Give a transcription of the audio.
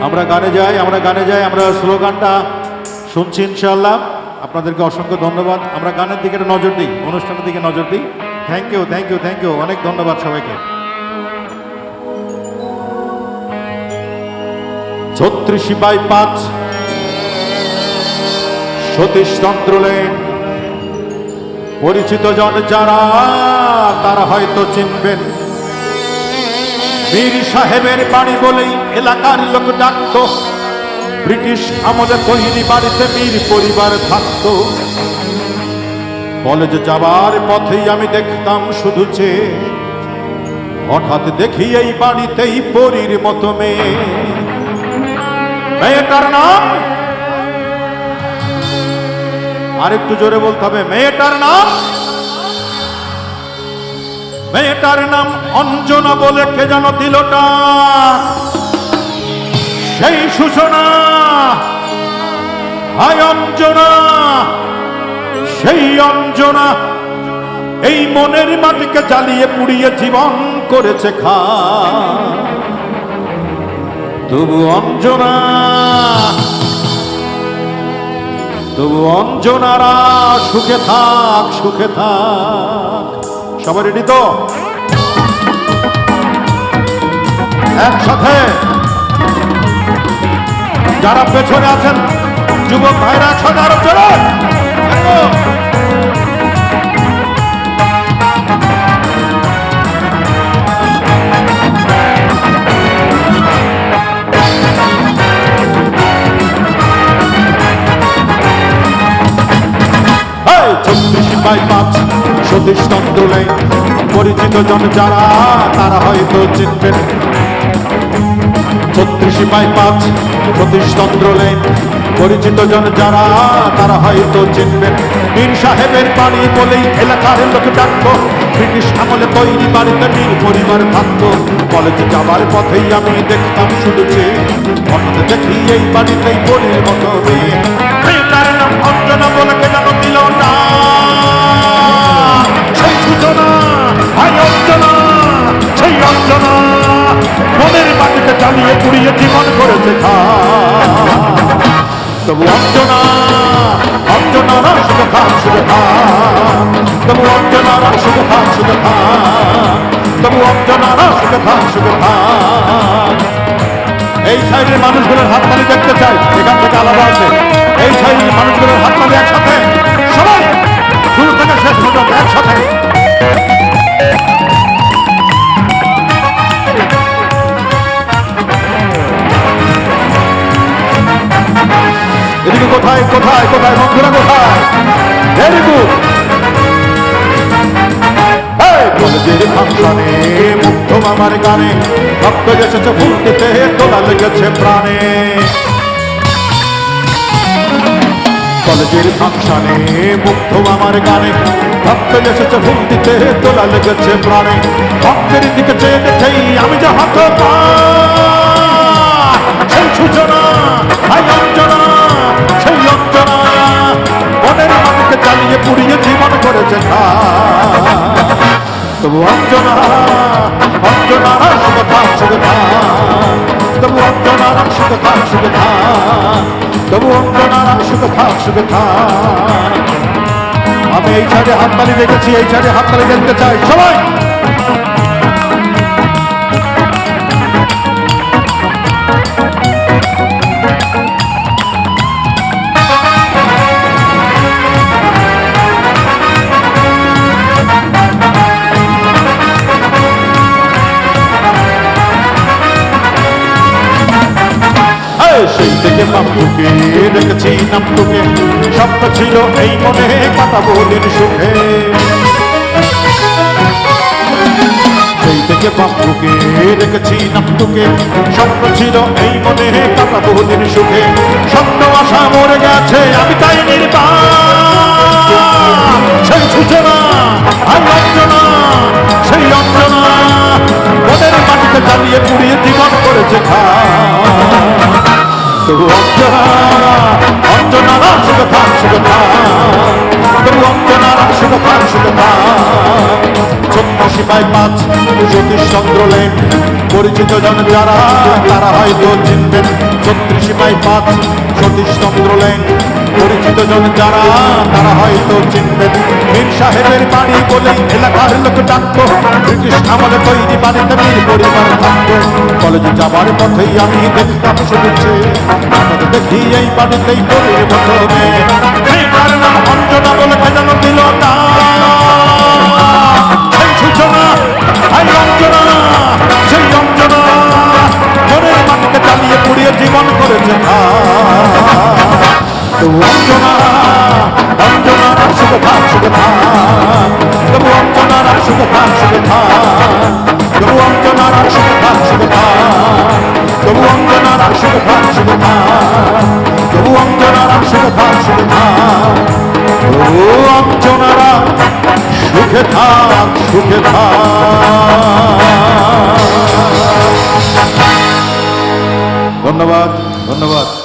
আমরা গানে যাই, আমরা স্লোগানটা শুনছি ইনশাআল্লাহ। আপনাদেরকে অসংখ্য ধন্যবাদ। আমরা গানের দিকে নজর দিই, অনুষ্ঠানের দিকে নজর দিই। থ্যাংক ইউ, অনেক ধন্যবাদ সবাইকে। 36/5 সতীশচন্দ্র লেন। পরিচিত জন যারা তারা হয়তো চিনবেন, মীর সাহেবের বাড়ি বলেই এলাকার লোক ডাকত। ব্রিটিশ আমলে তৈরি বাড়িতে মীর পরিবার থাকত। কলেজে যাবার পথেই আমি দেখতাম শুধু চেয়ে, হঠাৎ দেখি এই বাড়িতেই পরীর মতো মেয়ে। মেয়েটার নাম, আরেকটু জোরে বলতে হবে, মেয়েটার নাম অঞ্জনা বলে কে যেন দিলটা। সেই সূচনা, হায় অঞ্জনা, সেই অঞ্জনা এই মনের মাটিকে জ্বালিয়ে পুড়িয়ে জীবন করেছে খা। তবু অঞ্জনারা সুখে থাক। সবাই রেডি তো? একসাথে যারা পেছনে আছেন যুবক ভাইরা একসাথে আরো চলো। সতীশচন্দ্র লেন। পরিচিত জন যারা তারা হয়তো চিনবেন। 36/5 সতীশচন্দ্র লেন। পরিচিত জন যারা তারা হয়তো চিনবেন। মীর সাহেবের বাড়ি বলেই এলাকার লোক ডাকত। ব্রিটিশ আমলে তৈরি বাড়িতে মীর পরিবার থাকত। কলেজে যাবার পথেই আমি দেখতাম শুধু চেয়ে, হঠাৎ দেখি এই বাড়িতেই পরীর মতো মেয়ে। মেয়েটার নাম অঞ্জনা বলে কে যেন দিল না। সেই সূচনা, হায় অঞ্জনা, সেই অঞ্জনা মনের মাটিকে জ্বালিয়ে পুড়িয়ে জীবন করেছে খা। তবু অঞ্জনারা সুখে থাক। তবু অঞ্জনারা সুখে থাক। তবু অঞ্জনারা সুখে থাক। এই সাইডের মানুষগুলোর হাততালি দেখতে চাই, এখান থেকে আলাদা আছে। এই সাইডের মানুষগুলোর হাততালি একসাথে, সবাই শুরু থেকে শেষ পর্যন্ত একসাথে। এদিকে কোথায় বন্ধুরা কোথায়? Very good. কলেজের ফাংশনে মুগ্ধ আমার গানে ভক্ত এসেছে ফুল দিতে, তোলা লেগেছে প্রাণে। কলেজের ফাংশনে মুগ্ধ আমার গানে ভক্ত এসেছে ফুল দিতে, তোলা লেগেছে প্রাণে। ভক্তের দিকে চেয়ে দেখেই আমি যে হাত পা। সেই সূচনা, হায় অঞ্জনা, সেই অঞ্জনা মনের মাটিকে জ্বালিয়ে পুড়িয়ে জীবন করেছে খা। তবু অঞ্জনারা সুখে থাক। তবু অঞ্জনারা সুখে থাক। তবু অঞ্জনারা সুখে থাক। আমি এই সাইডে হাততালি দেখেছি, এই সাইডে হাততালি দেখতে চাই সবাই। সেই থেকে বাপুকে দেখেছি নামটুকে, স্বপ্ন ছিল এই মনে কাটাবো দিন সুখে। সেই থেকে বাপুকে দেখেছি নামটুকে, স্বপ্ন ছিল এই মনে কাটাবো দিন সুখে। স্বপ্ন আশা মরে গেছে, আমি তাই নির্বাণ। সেই সূচনা, হায় অঞ্জনা, সেই অঞ্জনা মনের মাটিতে জ্বালিয়ে পুড়িয়ে জীবন করেছে খা। তবু অঞ্জনারা সুখে থাক। তবু অঞ্জনারা সুখে থাক। 36/5 সতীশচন্দ্র লেন। পরিচিত জন যারা তারা হয়তো চিনবেন। 36/5 সতীশচন্দ্র লেন পরিচিত জন যারা তারা হয়তো চিনবেন মীর সাহেবের বাড়ি বলেই এলাকার লোক ডাকতো ব্রিটিশ আমলে তৈরি বাড়িতে মীর পরিবার থাকতো কলেজে যাবার পথেই আমি দেখতাম শুনেছে আমাদের দেখি এই বাড়িতেই পড়ে বসে মেয়েটার নাম অঞ্জনা বলে যেন দিল না সেই সূচনা এই অঞ্জনা সেই অঞ্জনা মনের মাটিকে জ্বালিয়ে পুড়িয়ে জীবন করেছে অঞ্জনা অঞ্জনার সুখে থাক সুখে থাক তবু অঞ্জনার সুখে থাক সুখে থাক তবু অঞ্জনার সুখে থাক সুখে থাক তবু অঞ্জনার সুখে থাক সুখে থাক তবু অঞ্জনার সুখে থাক সুখে থাক তবু অঞ্জনারা সুখে থাক সুখে থাক। ধন্যবাদ ধন্যবাদ।